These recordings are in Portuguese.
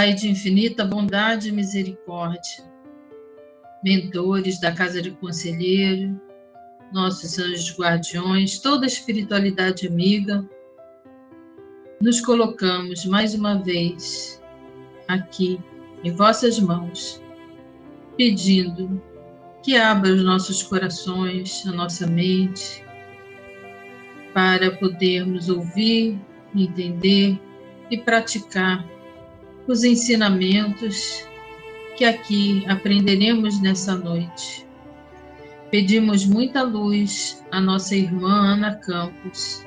Pai de infinita bondade e misericórdia, mentores da Casa de Conselheiro, nossos anjos guardiões, toda a espiritualidade amiga, nos colocamos mais uma vez aqui em vossas mãos, pedindo que abra os nossos corações, a nossa mente, para podermos ouvir, entender e praticar os ensinamentos que aqui aprenderemos nessa noite. Pedimos muita luz à nossa irmã Ana Campos,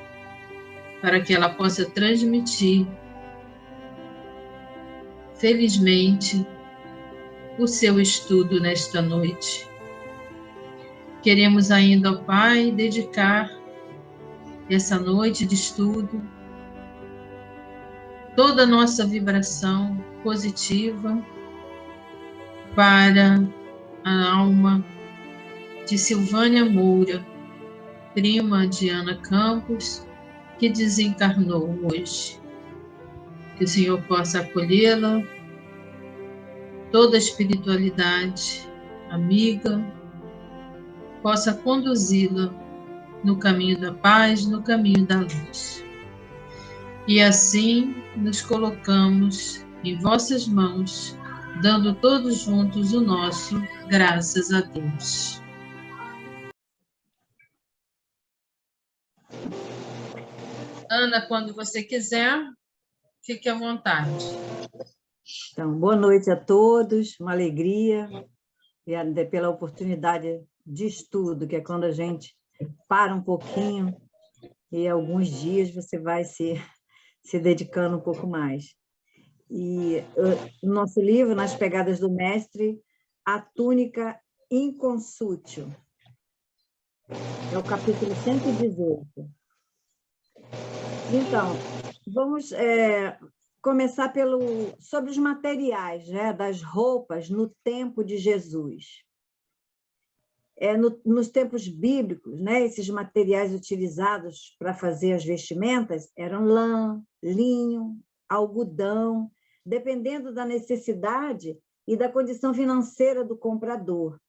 para que ela possa transmitir, felizmente, o seu estudo nesta noite. Queremos ainda, ó Pai, dedicar essa noite de estudo toda a nossa vibração positiva para a alma de Silvânia Moura, prima de Ana Campos, que desencarnou hoje. Que o Senhor possa acolhê-la, toda a espiritualidade amiga, possa conduzi-la no caminho da paz, no caminho da luz. E assim nos colocamos em vossas mãos, dando todos juntos o nosso graças a Deus. Ana, quando você quiser, fique à vontade. Então, boa noite a todos, uma alegria e pela oportunidade de estudo, que é quando a gente para um pouquinho e alguns dias você vai se dedicando um pouco mais. E o nosso livro, Nas Pegadas do Mestre, A Túnica Inconsútil, é o capítulo 118. Então, vamos começar sobre os materiais, né, das roupas no tempo de Jesus. Nos tempos bíblicos, né, esses materiais utilizados para fazer as vestimentas eram lã, linho, algodão, dependendo da necessidade e da condição financeira do comprador.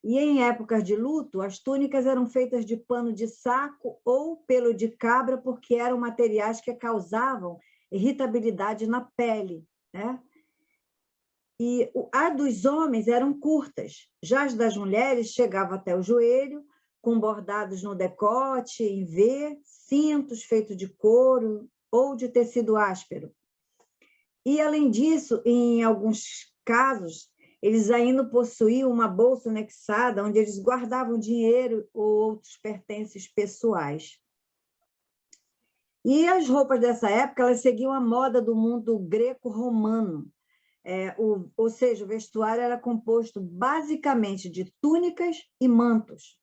E em épocas de luto, as túnicas eram feitas de pano de saco ou pelo de cabra, porque eram materiais que causavam irritabilidade na pele, né? E as dos homens eram curtas, já as das mulheres chegavam até o joelho, com bordados no decote, em V, cintos feitos de couro ou de tecido áspero. E, além disso, em alguns casos, eles ainda possuíam uma bolsa anexada, onde eles guardavam dinheiro ou outros pertences pessoais. E as roupas dessa época, elas seguiam a moda do mundo greco-romano. Ou seja, o vestuário era composto basicamente de túnicas e mantos.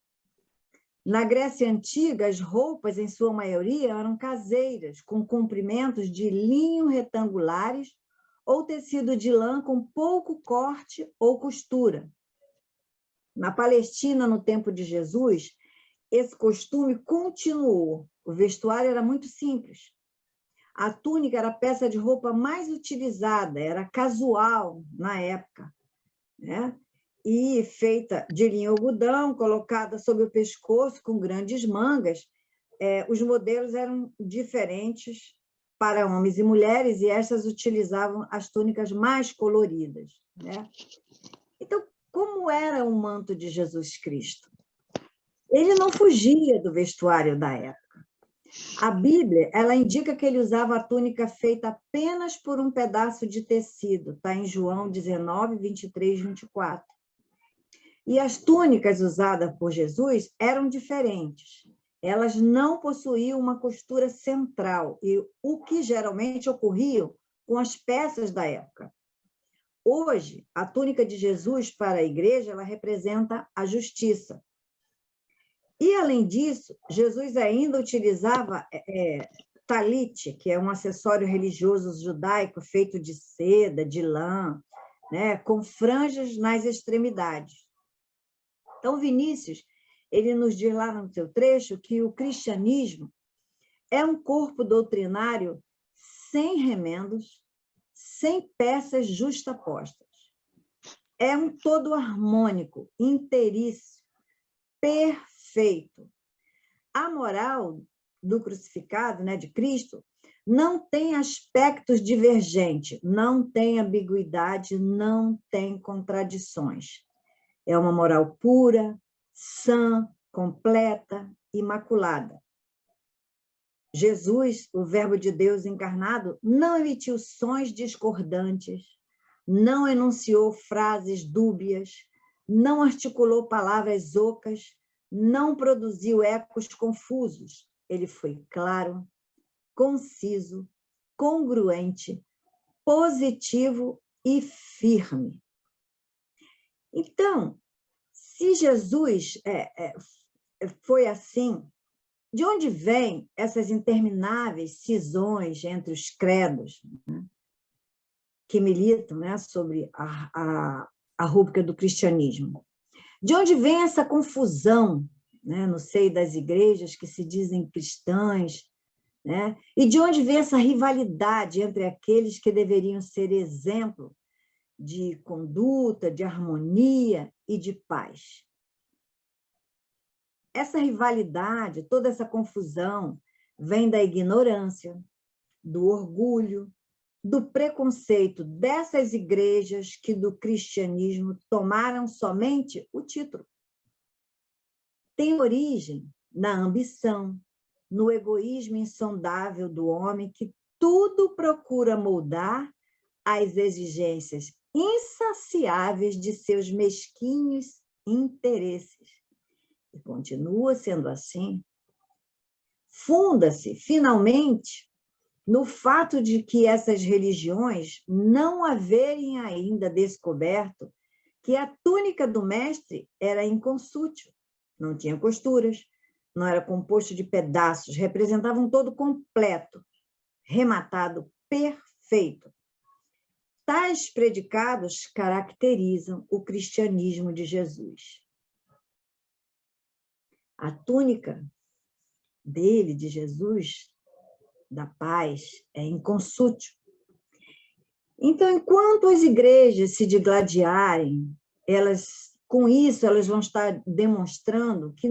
Na Grécia Antiga, as roupas, em sua maioria, eram caseiras, com comprimentos de linho retangulares ou tecido de lã com pouco corte ou costura. Na Palestina, no tempo de Jesus, esse costume continuou. O vestuário era muito simples. A túnica era a peça de roupa mais utilizada, era casual na época, né? E feita de linho algodão, colocada sobre o pescoço com grandes mangas. Os modelos eram diferentes para homens e mulheres, e estas utilizavam as túnicas mais coloridas, né? Então, como era o manto de Jesus Cristo? Ele não fugia do vestuário da época. A Bíblia, ela indica que ele usava a túnica feita apenas por um pedaço de tecido, está em João 19, 23, 24. E as túnicas usadas por Jesus eram diferentes. Elas não possuíam uma costura central, e o que geralmente ocorria com as peças da época. Hoje, a túnica de Jesus para a igreja, ela representa a justiça. E, além disso, Jesus ainda utilizava talit, que é um acessório religioso judaico feito de seda, de lã, né, com franjas nas extremidades. Então, Vinícius, ele nos diz lá no seu trecho que o cristianismo é um corpo doutrinário sem remendos, sem peças justapostas. É um todo harmônico, inteiríssimo, perfeito. A moral do crucificado, né, de Cristo, não tem aspectos divergentes, não tem ambiguidade, não tem contradições. É uma moral pura, sã, completa, imaculada. Jesus, o Verbo de Deus encarnado, não emitiu sons discordantes, não enunciou frases dúbias, não articulou palavras ocas, não produziu ecos confusos. Ele foi claro, conciso, congruente, positivo e firme. Então, se Jesus foi assim, de onde vêm essas intermináveis cisões entre os credos, né, que militam, né, sobre a rúbrica do cristianismo? De onde vem essa confusão, né, no seio das igrejas que se dizem cristãs, né? E de onde vem essa rivalidade entre aqueles que deveriam ser exemplo de conduta, de harmonia e de paz? Essa rivalidade, toda essa confusão, vem da ignorância, do orgulho, do preconceito dessas igrejas que do cristianismo tomaram somente o título. Tem origem na ambição, no egoísmo insondável do homem que tudo procura moldar às exigências insaciáveis de seus mesquinhos interesses. E continua sendo assim. Funda-se, finalmente, no fato de que essas religiões não haverem ainda descoberto que a túnica do mestre era inconsútil, não tinha costuras, não era composto de pedaços, representava um todo completo, rematado, perfeito. Tais predicados caracterizam o cristianismo de Jesus. A túnica dele, de Jesus, da paz, é inconsútil. Então, enquanto as igrejas se digladiarem, com isso, elas vão estar demonstrando que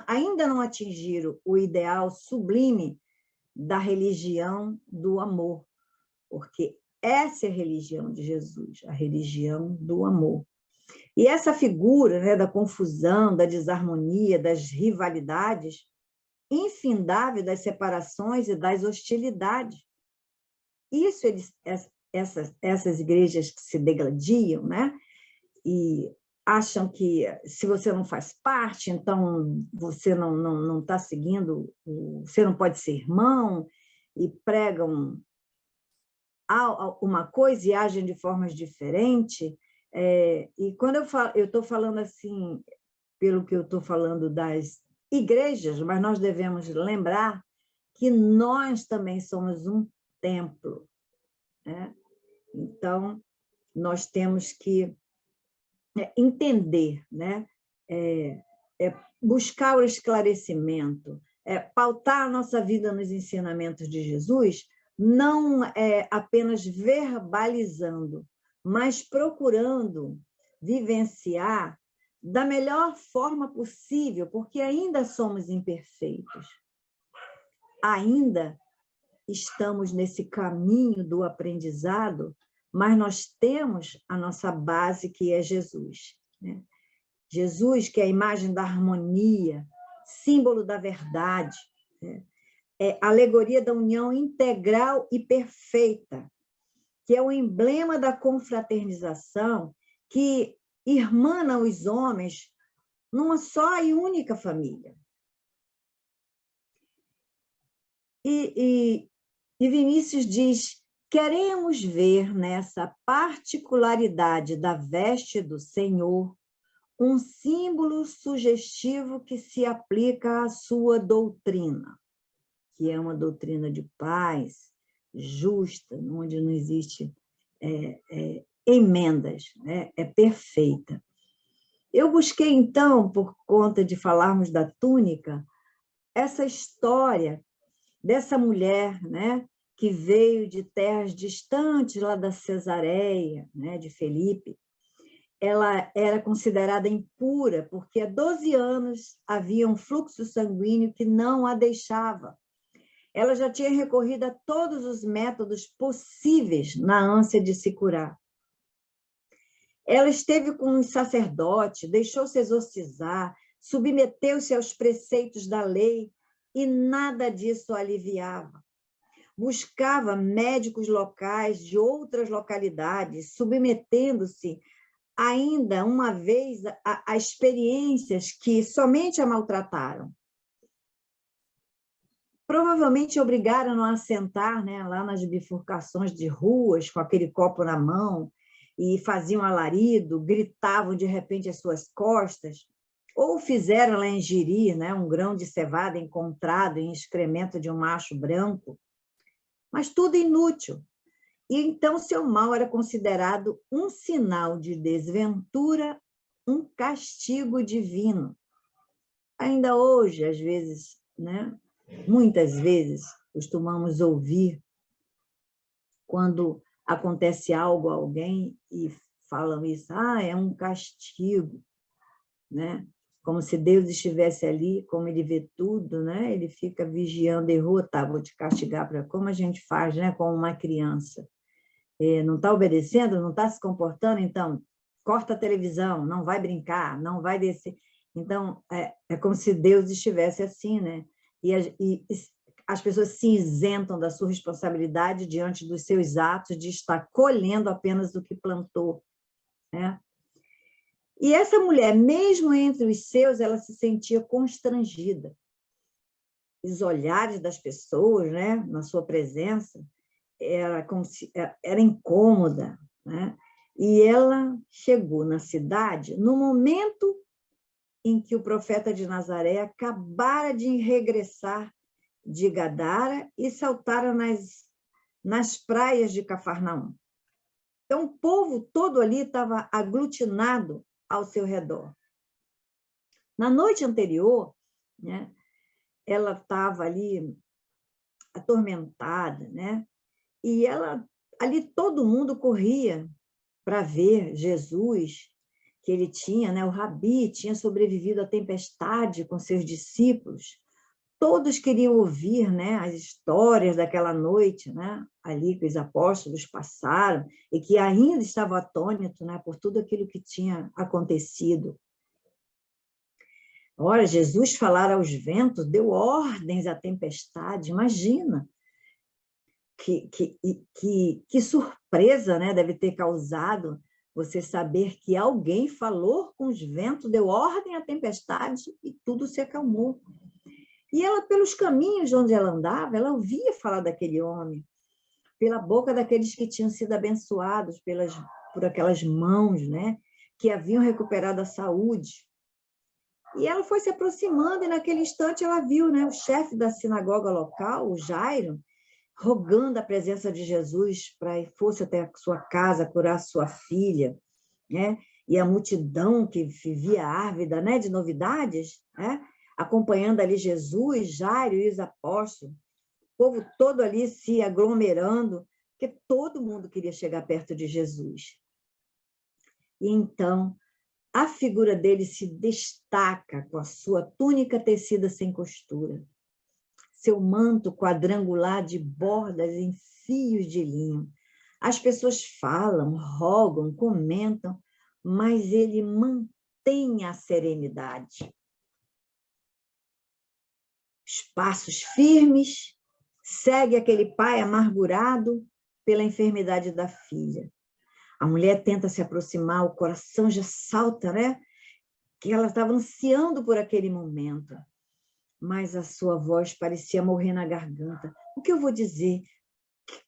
ainda não atingiram o ideal sublime da religião do amor, porque essa é a religião de Jesus, a religião do amor. E essa figura, né, da confusão, da desarmonia, das rivalidades, infindável das separações e das hostilidades. Isso essas igrejas que se degladiam, né? E acham que se você não faz parte, então você não está seguindo, você não pode ser irmão, e pregam uma coisa e agem de formas diferentes. E quando eu estou falando assim, pelo que eu estou falando das igrejas, mas nós devemos lembrar que nós também somos um templo, né? Então, nós temos que entender, né? Buscar o esclarecimento, pautar a nossa vida nos ensinamentos de Jesus, não apenas verbalizando, mas procurando vivenciar da melhor forma possível, porque ainda somos imperfeitos. Ainda estamos nesse caminho do aprendizado, mas nós temos a nossa base, que é Jesus, né? Jesus, que é a imagem da harmonia, símbolo da verdade, né? É alegoria da união integral e perfeita, que é o emblema da confraternização que irmana os homens numa só e única família. E Vinícius diz: queremos ver nessa particularidade da veste do Senhor um símbolo sugestivo que se aplica à sua doutrina, que é uma doutrina de paz, justa, onde não existe emendas, né? É perfeita. Eu busquei, então, por conta de falarmos da túnica, essa história dessa mulher, né, que veio de terras distantes lá da Cesareia, né, de Felipe. Ela era considerada impura, porque há 12 anos havia um fluxo sanguíneo que não a deixava. Ela já tinha recorrido a todos os métodos possíveis na ânsia de se curar. Ela esteve com os sacerdotes, deixou-se exorcizar, submeteu-se aos preceitos da lei e nada disso a aliviava. Buscava médicos locais de outras localidades, submetendo-se ainda uma vez a experiências que somente a maltrataram. Provavelmente obrigaram-no a sentar, né, lá nas bifurcações de ruas, com aquele copo na mão, e faziam alarido, gritavam de repente às suas costas, ou fizeram ela ingerir, né, um grão de cevada encontrado em excremento de um macho branco, mas tudo inútil. E então seu mal era considerado um sinal de desventura, um castigo divino. Ainda hoje, às vezes, né, muitas vezes, costumamos ouvir quando acontece algo a alguém e falam isso, é um castigo, né? Como se Deus estivesse ali, como ele vê tudo, né? Ele fica vigiando, errou, tá, vou te castigar, como a gente faz, né, com uma criança. Não está obedecendo, não está se comportando, então corta a televisão, não vai brincar, não vai descer. Então, é como se Deus estivesse assim, né? E as pessoas se isentam da sua responsabilidade diante dos seus atos de estar colhendo apenas o que plantou, né? E essa mulher, mesmo entre os seus, ela se sentia constrangida. Os olhares das pessoas, né, na sua presença, era incômoda, né? E ela chegou na cidade no momento em que o profeta de Nazaré acabara de regressar de Gadara e saltara nas praias de Cafarnaum. Então, o povo todo ali estava aglutinado ao seu redor. Na noite anterior, né, ela estava ali atormentada, né? E ali todo mundo corria para ver Jesus, que ele tinha, né? O Rabi tinha sobrevivido à tempestade com seus discípulos. Todos queriam ouvir, né, as histórias daquela noite, né, ali que os apóstolos passaram e que ainda estavam atônitos, né, por tudo aquilo que tinha acontecido. Ora, Jesus falara aos ventos, deu ordens à tempestade, imagina. Que surpresa, né, deve ter causado você saber que alguém falou com os ventos, deu ordem à tempestade e tudo se acalmou. E ela, pelos caminhos onde ela andava, ela ouvia falar daquele homem, pela boca daqueles que tinham sido abençoados por aquelas mãos, né, que haviam recuperado a saúde. E ela foi se aproximando e naquele instante ela viu, né, o chefe da sinagoga local, o Jairo, rogando a presença de Jesus para que fosse até a sua casa curar sua filha, né? E a multidão que vivia ávida, né, de novidades, né, acompanhando ali Jesus, Jairo e os apóstolos, o povo todo ali se aglomerando, porque todo mundo queria chegar perto de Jesus. E então, a figura dele se destaca com a sua túnica tecida sem costura, seu manto quadrangular de bordas em fios de linho. As pessoas falam, rogam, comentam, mas ele mantém a serenidade. Os passos firmes, segue aquele pai amargurado pela enfermidade da filha. A mulher tenta se aproximar, o coração já salta, né? Que ela estava ansiando por aquele momento. Mas a sua voz parecia morrer na garganta. O que eu vou dizer?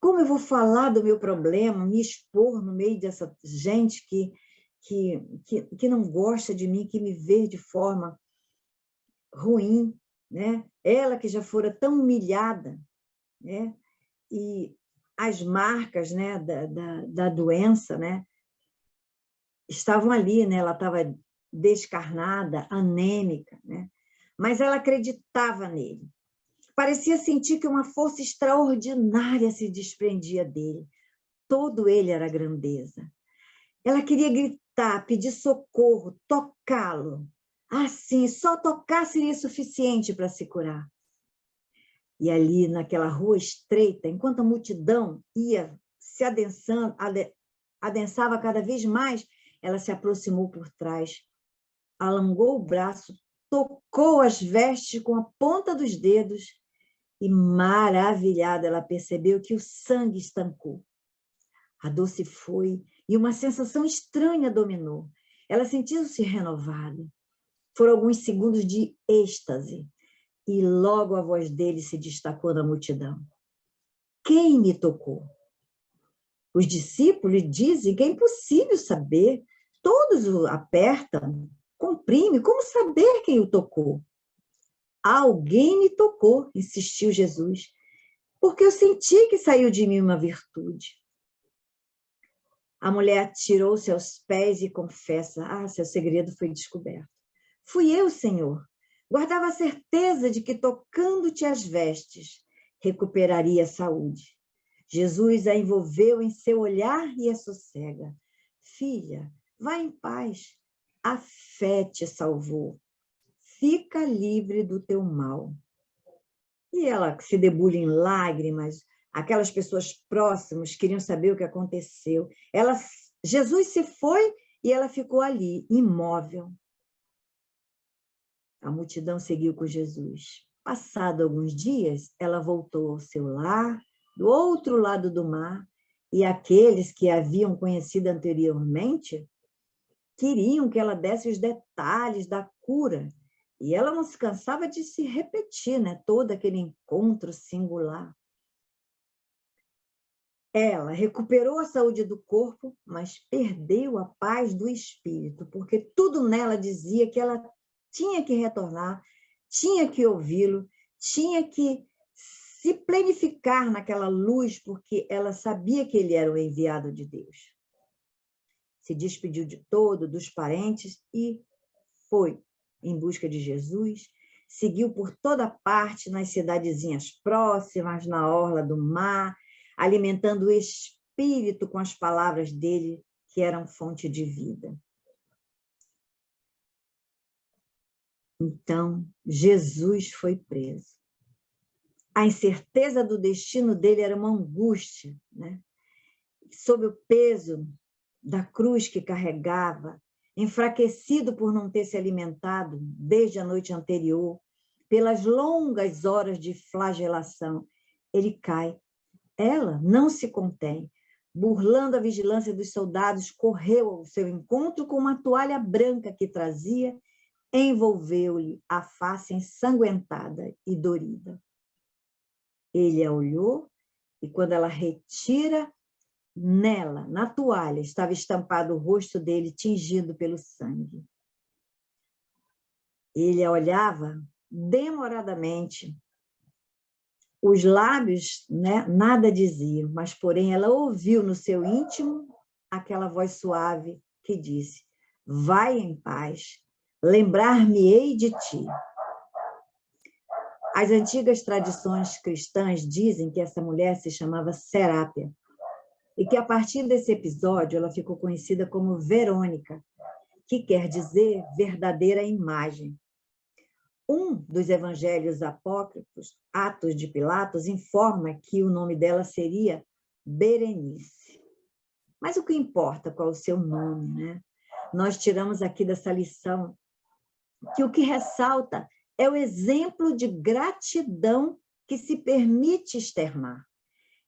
Como eu vou falar do meu problema, me expor no meio dessa gente que não gosta de mim, que me vê de forma ruim, né? Ela que já fora tão humilhada, né? E as marcas, né, da doença, né, estavam ali, né? Ela estava descarnada, anêmica, né? Mas ela acreditava nele. parecia sentir que uma força extraordinária se desprendia dele. Todo ele era grandeza. Ela queria gritar, pedir socorro, tocá-lo. Assim, só tocar seria suficiente para se curar. E ali, naquela rua estreita, enquanto a multidão ia se adensava cada vez mais, ela se aproximou por trás, alongou o braço, tocou as vestes com a ponta dos dedos e, maravilhada, ela percebeu que o sangue estancou. A dor se foi e uma sensação estranha dominou. Ela sentiu-se renovada. Foram alguns segundos de êxtase e logo a voz dele se destacou na multidão. Quem me tocou? Os discípulos dizem que é impossível saber. Todos o apertam, comprimem. Como saber quem o tocou? Alguém me tocou, insistiu Jesus, porque eu senti que saiu de mim uma virtude. A mulher atirou-se aos pés e confessa, seu segredo foi descoberto. Fui eu, Senhor. Guardava a certeza de que tocando-te as vestes, recuperaria a saúde. Jesus a envolveu em seu olhar e a sossega. Filha, vá em paz. A fé te salvou. Fica livre do teu mal. E ela se debulha em lágrimas. Aquelas pessoas próximas queriam saber o que aconteceu. Jesus se foi e ela ficou ali, imóvel. A multidão seguiu com Jesus. Passado alguns dias, ela voltou ao seu lar, do outro lado do mar, e aqueles que a haviam conhecido anteriormente queriam que ela desse os detalhes da cura. E ela não se cansava de se repetir, né? Todo aquele encontro singular. Ela recuperou a saúde do corpo, mas perdeu a paz do espírito, porque tudo nela dizia que ela tinha que retornar, tinha que ouvi-lo, tinha que se planificar naquela luz, porque ela sabia que ele era o enviado de Deus. Se despediu de todo, dos parentes, e foi em busca de Jesus, seguiu por toda parte, nas cidadezinhas próximas, na orla do mar, alimentando o espírito com as palavras dele, que eram fonte de vida. Então, Jesus foi preso. A incerteza do destino dele era uma angústia, né? Sob o peso da cruz que carregava, enfraquecido por não ter se alimentado desde a noite anterior, pelas longas horas de flagelação, ele cai. Ela não se contém. Burlando a vigilância dos soldados, correu ao seu encontro com uma toalha branca que trazia, envolveu-lhe a face ensanguentada e dorida. Ele a olhou e, quando ela retira, nela, na toalha, estava estampado o rosto dele tingido pelo sangue. Ele a olhava demoradamente. Os lábios, né, nada diziam, mas, porém, ela ouviu no seu íntimo aquela voz suave que disse: vai em paz, lembrar-me-ei de ti. As antigas tradições cristãs dizem que essa mulher se chamava Serápia e que, a partir desse episódio, ela ficou conhecida como Verônica, que quer dizer verdadeira imagem. Um dos evangelhos apócrifos, Atos de Pilatos, informa que o nome dela seria Berenice. Mas o que importa qual é o seu nome, né? Nós tiramos aqui dessa lição que o que ressalta é o exemplo de gratidão que se permite externar.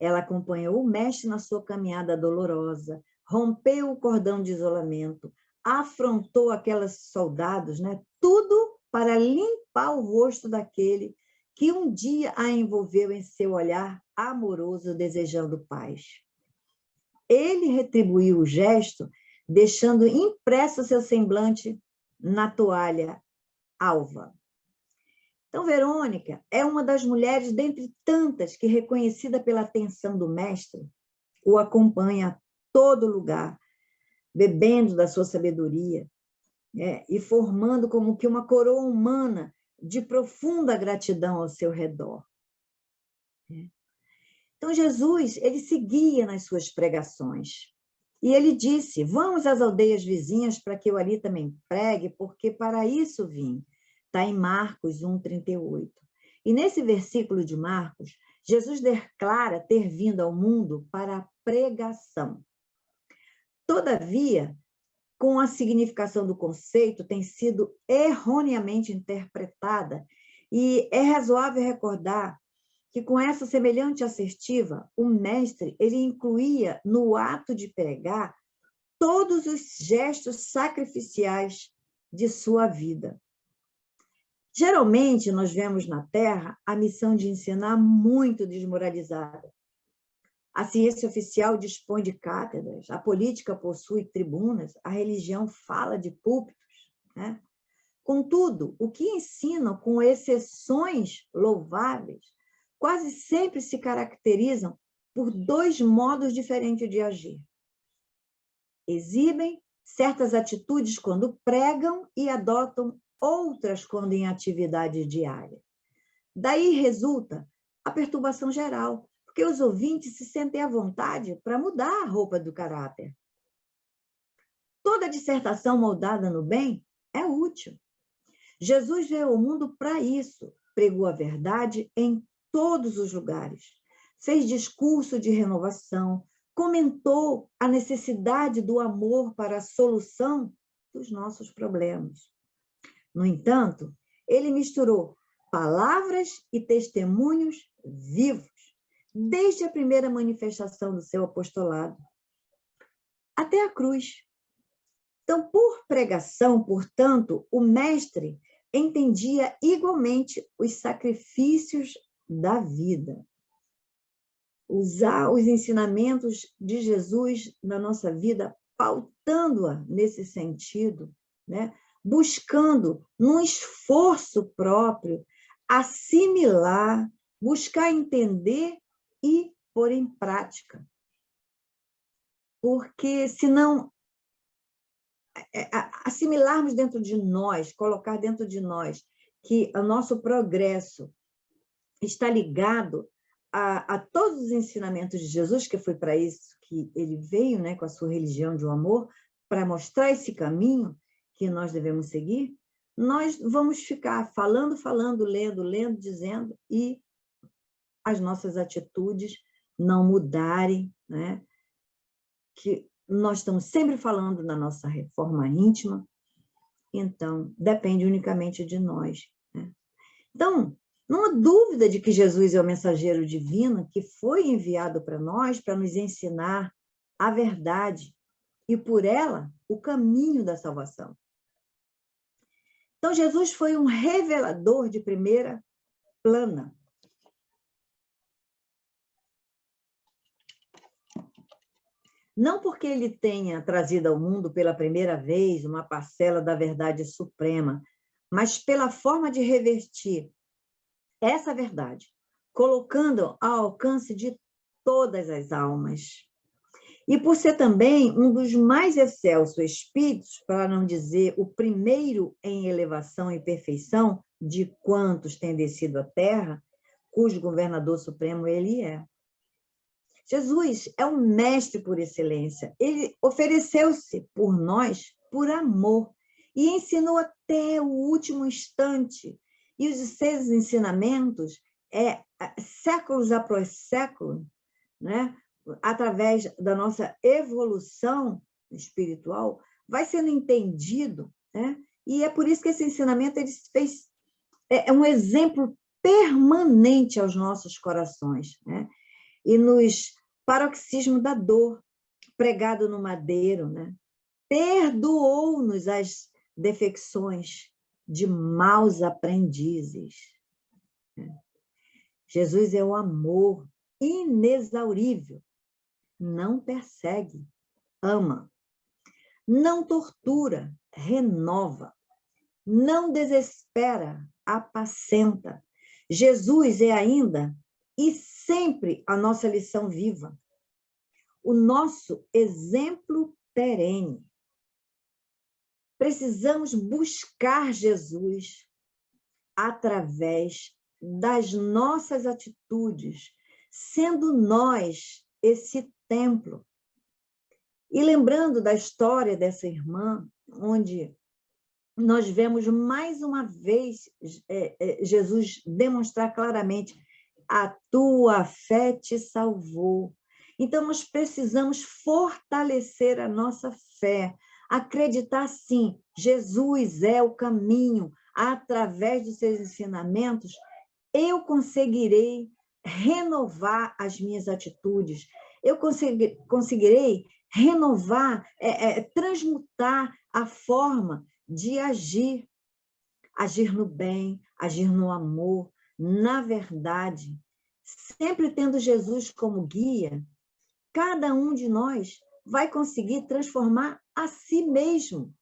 Ela acompanhou o mestre na sua caminhada dolorosa, rompeu o cordão de isolamento, afrontou aqueles soldados, né? Tudo para limpar o rosto daquele que um dia a envolveu em seu olhar amoroso, desejando paz. Ele retribuiu o gesto, deixando impresso seu semblante na toalha alva. Então, Verônica é uma das mulheres, dentre tantas, que, reconhecida pela atenção do mestre, o acompanha a todo lugar, bebendo da sua sabedoria, e formando como que uma coroa humana de profunda gratidão ao seu redor. Então, Jesus, ele seguia nas suas pregações. E ele disse, vamos às aldeias vizinhas para que eu ali também pregue, porque para isso vim. Está em Marcos 1,38. E nesse versículo de Marcos, Jesus declara ter vindo ao mundo para a pregação. Todavia, com a significação do conceito, tem sido erroneamente interpretada, e é razoável recordar que com essa semelhante assertiva, o mestre ele incluía no ato de pregar todos os gestos sacrificiais de sua vida. Geralmente, nós vemos na Terra a missão de ensinar muito desmoralizada. A ciência oficial dispõe de cátedras, a política possui tribunas, a religião fala de púlpitos, né? Contudo, o que ensinam, com exceções louváveis, quase sempre se caracterizam por dois modos diferentes de agir. Exibem certas atitudes quando pregam e adotam outras quando em atividade diária. Daí resulta a perturbação geral, porque os ouvintes se sentem à vontade para mudar a roupa do caráter. Toda dissertação moldada no bem é útil. Jesus veio ao mundo para isso, pregou a verdade em todos os lugares, fez discurso de renovação, comentou a necessidade do amor para a solução dos nossos problemas. No entanto, ele misturou palavras e testemunhos vivos, desde a primeira manifestação do seu apostolado até a cruz. Então, por pregação, portanto, o mestre entendia igualmente os sacrifícios da vida. Usar os ensinamentos de Jesus na nossa vida, pautando-a nesse sentido, né? Buscando, num esforço próprio, assimilar, buscar entender e pôr em prática. Porque, se não assimilarmos dentro de nós, colocar dentro de nós que o nosso progresso está ligado a todos os ensinamentos de Jesus, que foi para isso que ele veio, né, com a sua religião de um amor, para mostrar esse caminho que nós devemos seguir, nós vamos ficar falando, lendo, dizendo, e as nossas atitudes não mudarem, né? Que nós estamos sempre falando da nossa reforma íntima, então depende unicamente de nós, né? Então, não há dúvida de que Jesus é o mensageiro divino que foi enviado para nós para nos ensinar a verdade e, por ela, o caminho da salvação. Então, Jesus foi um revelador de primeira plana. Não porque ele tenha trazido ao mundo pela primeira vez uma parcela da verdade suprema, mas pela forma de revertir essa verdade, colocando ao alcance de todas as almas. E por ser também um dos mais excelsos espíritos, para não dizer o primeiro em elevação e perfeição de quantos têm descido à terra, cujo governador supremo ele é. Jesus é um mestre por excelência. Ele ofereceu-se por nós por amor e ensinou até o último instante. E os seus ensinamentos, séculos após século, né, através da nossa evolução espiritual, vai sendo entendido, né? E é por isso que esse ensinamento ele é um exemplo permanente aos nossos corações, né? E nos paroxismos da dor, pregado no madeiro, né? Perdoou-nos as defecções de maus aprendizes. Jesus é o amor inexaurível, não persegue, ama, não tortura, renova, não desespera, apacenta. Jesus é ainda e sempre a nossa lição viva, o nosso exemplo perene. Precisamos buscar Jesus através das nossas atitudes, sendo nós esse templo. E lembrando da história dessa irmã, onde nós vemos mais uma vez Jesus demonstrar claramente: a tua fé te salvou. Então, nós precisamos fortalecer a nossa fé, acreditar, sim, Jesus é o caminho, através dos seus ensinamentos, eu conseguirei renovar as minhas atitudes, eu conseguirei renovar, transmutar a forma de agir no bem, agir no amor, na verdade, sempre tendo Jesus como guia. Cada um de nós vai conseguir transformar a si mesmo.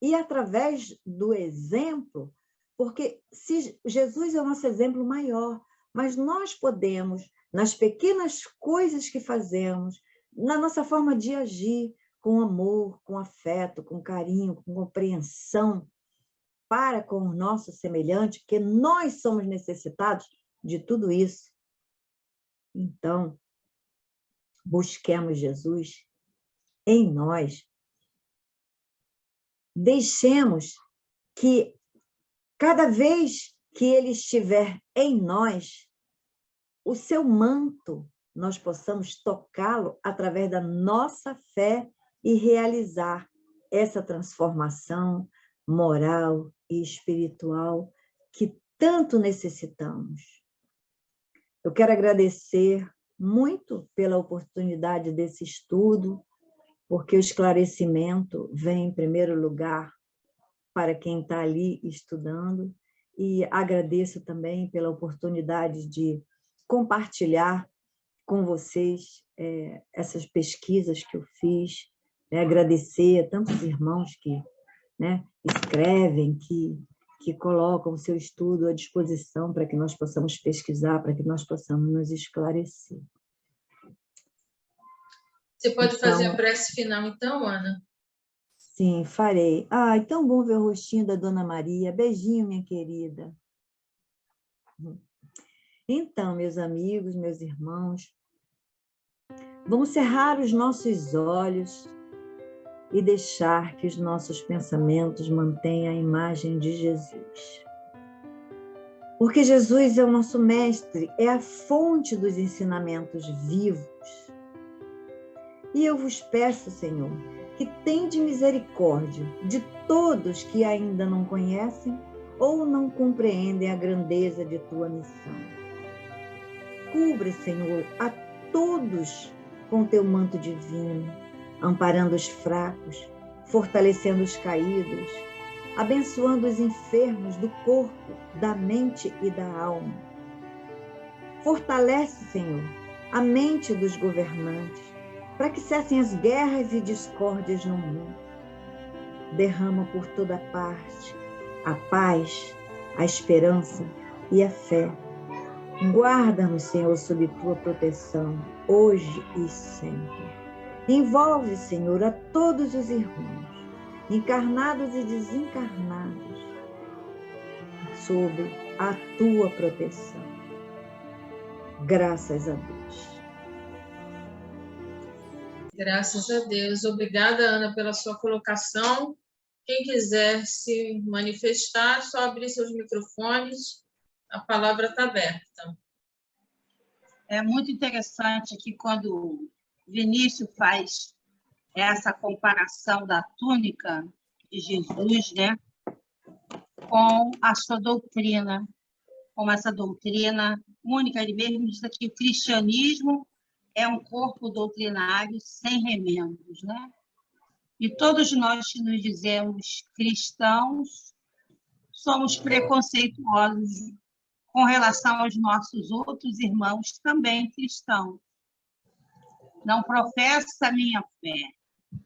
E através do exemplo, porque se Jesus é o nosso exemplo maior, mas nós podemos, nas pequenas coisas que fazemos, na nossa forma de agir, com amor, com afeto, com carinho, com compreensão, para com o nosso semelhante, porque nós somos necessitados de tudo isso. Então, busquemos Jesus em nós. Deixemos que, cada vez que Ele estiver em nós, o seu manto, nós possamos tocá-lo através da nossa fé e realizar essa transformação moral e espiritual que tanto necessitamos. Eu quero agradecer muito pela oportunidade desse estudo, porque o esclarecimento vem em primeiro lugar para quem está ali estudando, e agradeço também pela oportunidade de compartilhar com vocês essas pesquisas que eu fiz, agradecer a tantos irmãos que escrevem, que colocam o seu estudo à disposição para que nós possamos pesquisar, para que nós possamos nos esclarecer. Você pode fazer a prece final, então, Ana? Sim, farei. Ai, tão bom ver o rostinho da Dona Maria. Beijinho, minha querida. Então, meus amigos, meus irmãos, vamos cerrar os nossos olhos e deixar que os nossos pensamentos mantenham a imagem de Jesus. Porque Jesus é o nosso mestre, é a fonte dos ensinamentos vivos. E eu vos peço, Senhor, que tende misericórdia de todos que ainda não conhecem ou não compreendem a grandeza de tua missão. Cubra, Senhor, a todos com teu manto divino, amparando os fracos, fortalecendo os caídos, abençoando os enfermos do corpo, da mente e da alma. Fortalece, Senhor, a mente dos governantes, para que cessem as guerras e discórdias no mundo. Derrama por toda parte a paz, a esperança e a fé. Guarda-nos, Senhor, sob tua proteção, hoje e sempre. Envolve, Senhor, a todos os irmãos, encarnados e desencarnados, sob a tua proteção. Graças a Deus. Graças a Deus. Obrigada, Ana, pela sua colocação. Quem quiser se manifestar, só abrir seus microfones. A palavra está aberta. É muito interessante aqui quando Vinícius faz essa comparação da túnica de Jesus, né, com a sua doutrina, com essa doutrina única. Ele mesmo diz que o cristianismo é um corpo doutrinário sem remendos, né? E todos nós que nos dizemos cristãos somos preconceituosos com relação aos nossos outros irmãos também cristãos. Não professa a minha fé.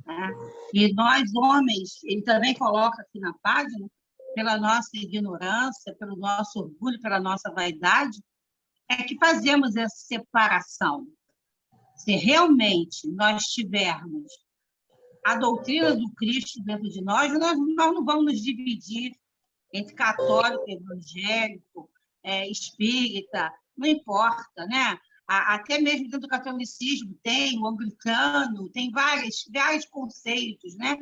Né? E nós, homens, ele também coloca aqui na página, pela nossa ignorância, pelo nosso orgulho, pela nossa vaidade, é que fazemos essa separação. Se realmente nós tivermos a doutrina do Cristo dentro de nós não vamos nos dividir entre católico, evangélico, espírita, não importa, né? até mesmo dentro do catolicismo, tem o anglicano, tem vários conceitos, né?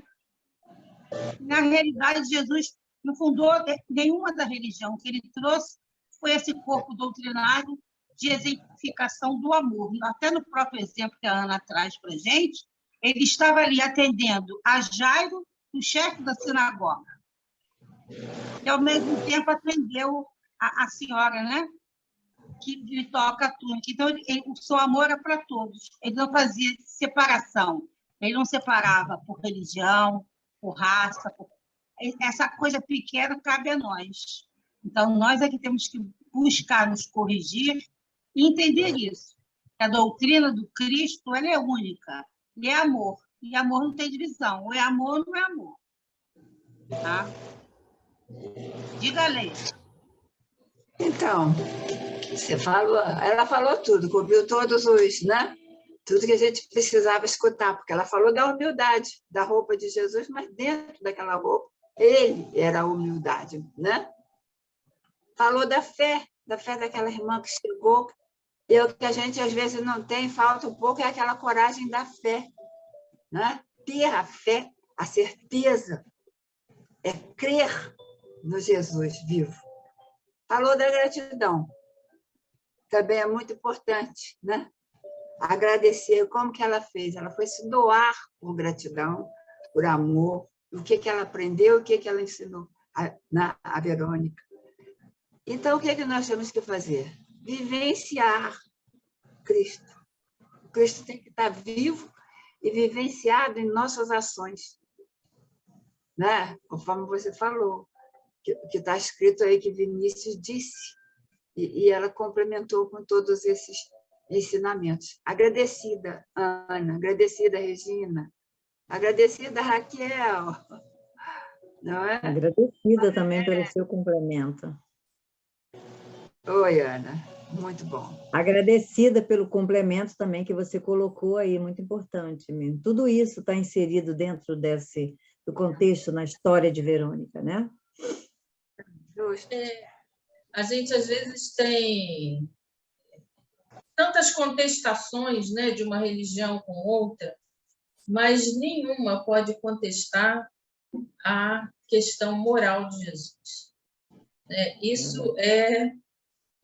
Na realidade, Jesus não fundou nenhuma da religião. O que ele trouxe foi esse corpo doutrinário de exemplificação do amor. Até no próprio exemplo que a Ana traz para a gente, ele estava ali atendendo a Jairo, o chefe da sinagoga, e, ao mesmo tempo, atendeu a senhora, né? Que lhe toca a túnica. Então, o seu amor era para todos. Ele não fazia separação. Ele não separava por religião, por raça. Essa coisa pequena cabe a nós. Então, nós é que temos que buscar nos corrigir e entender isso. A doutrina do Cristo, ela é única. E é amor. E amor não tem divisão. Ou é amor ou não é amor. Tá? Diga, Lei. Então, ela falou tudo, cobriu todos os, né? Tudo que a gente precisava escutar, porque ela falou da humildade, da roupa de Jesus, mas dentro daquela roupa, ele era a humildade, né? Falou da fé daquela irmã que chegou, e o que a gente às vezes não tem, falta um pouco, é aquela coragem da fé, né? Ter a fé, a certeza, é crer no Jesus vivo. Falou da gratidão, também é muito importante, né? Agradecer, como que ela fez? Ela foi se doar por gratidão, por amor, o que ela aprendeu, o que ela ensinou a Verônica. Então, o que nós temos que fazer? Vivenciar Cristo. Cristo tem que estar vivo e vivenciado em nossas ações, né? Conforme você falou, que está escrito aí que Vinícius disse, e ela complementou com todos esses ensinamentos. Agradecida, Ana, agradecida, Regina, agradecida, Raquel. Não é? Agradecida também pelo seu complemento. Oi, Ana, muito bom. Agradecida pelo complemento também que você colocou aí, muito importante mesmo. Tudo isso está inserido dentro do contexto, na história de Verônica, né? A gente, às vezes, tem tantas contestações, né, de uma religião com outra, mas nenhuma pode contestar a questão moral de Jesus. Isso é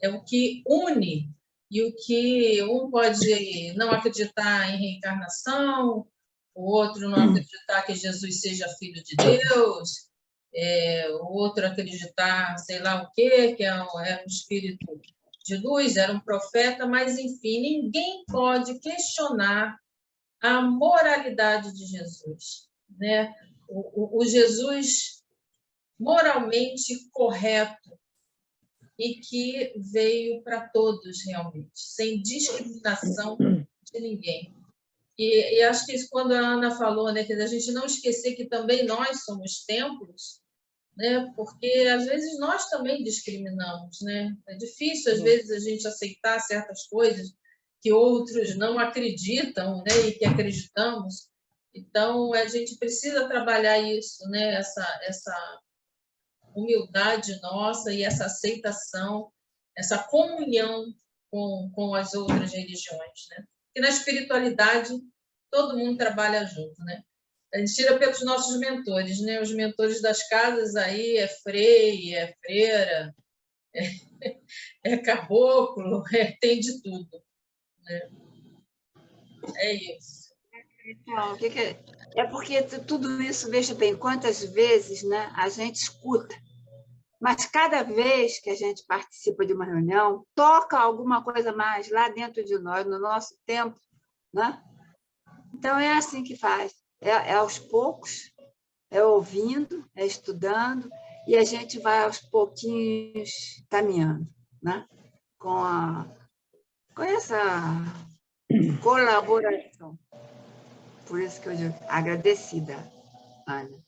o que une, e o que um pode não acreditar em reencarnação, o outro não acreditar que Jesus seja filho de Deus, o outro acreditar sei lá o quê, que era um espírito de luz, era um profeta, mas, enfim, ninguém pode questionar a moralidade de Jesus, né? O Jesus moralmente correto e que veio para todos, realmente, sem discriminação de ninguém. E acho que isso, quando a Ana falou, né, que a gente não esquecer que também nós somos templos, né, porque às vezes nós também discriminamos, né? É difícil, às vezes, a gente aceitar certas coisas que outros não acreditam, né, e que acreditamos. Então, a gente precisa trabalhar isso, né, essa humildade nossa e essa aceitação, essa comunhão com as outras religiões, né? E na espiritualidade todo mundo trabalha junto, né? A gente tira pelos nossos mentores, né? Os mentores das casas aí é frei, é freira, é caboclo, tem de tudo, né? É isso. Então, é porque tudo isso, veja bem, quantas vezes, né, a gente escuta, mas cada vez que a gente participa de uma reunião, toca alguma coisa mais lá dentro de nós, no nosso tempo, né? Então, é assim que faz. É aos poucos, é ouvindo, é estudando, e a gente vai aos pouquinhos caminhando, né? Com essa colaboração. Por isso que eu digo agradecida, Ana.